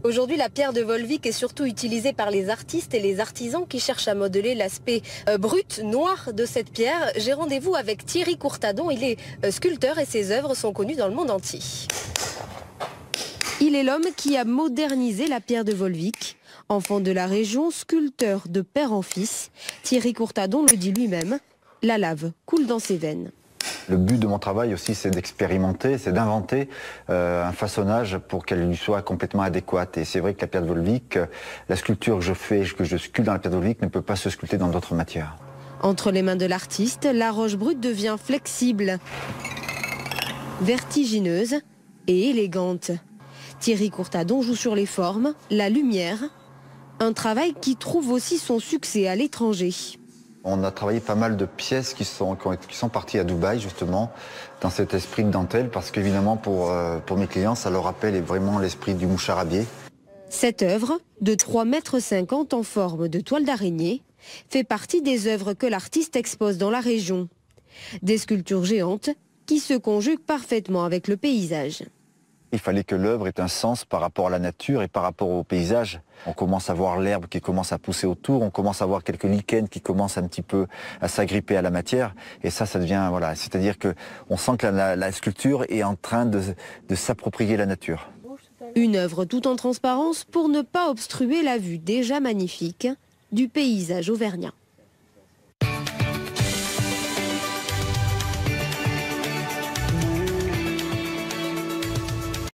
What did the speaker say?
Aujourd'hui, la pierre de Volvic est surtout utilisée par les artistes et les artisans qui cherchent à modeler l'aspect brut, noir de cette pierre. J'ai rendez-vous avec Thierry Courtadon. Il est sculpteur et ses œuvres sont connues dans le monde entier. Il est l'homme qui a modernisé la pierre de Volvic. Enfant de la région, sculpteur de père en fils, Thierry Courtadon le dit lui-même, la lave coule dans ses veines. Le but de mon travail aussi, c'est d'expérimenter, c'est d'inventer un façonnage pour qu'elle lui soit complètement adéquate. Et c'est vrai que la pierre de Volvic, la sculpture que je fais, que je sculpte dans la pierre de Volvic, ne peut pas se sculpter dans d'autres matières. Entre les mains de l'artiste, la roche brute devient flexible, vertigineuse et élégante. Thierry Courtadon joue sur les formes, la lumière, un travail qui trouve aussi son succès à l'étranger. On a travaillé pas mal de pièces qui sont parties à Dubaï, justement, dans cet esprit de dentelle, parce qu'évidemment, pour mes clients, ça leur rappelle vraiment l'esprit du moucharabier. Cette œuvre, de 3,50 m en forme de toile d'araignée, fait partie des œuvres que l'artiste expose dans la région. Des sculptures géantes qui se conjuguent parfaitement avec le paysage. Il fallait que l'œuvre ait un sens par rapport à la nature et par rapport au paysage. On commence à voir l'herbe qui commence à pousser autour, on commence à voir quelques lichens qui commencent un petit peu à s'agripper à la matière. Et ça devient, voilà, c'est-à-dire qu'on sent que la sculpture est en train de s'approprier la nature. Une œuvre tout en transparence pour ne pas obstruer la vue déjà magnifique du paysage auvergnat.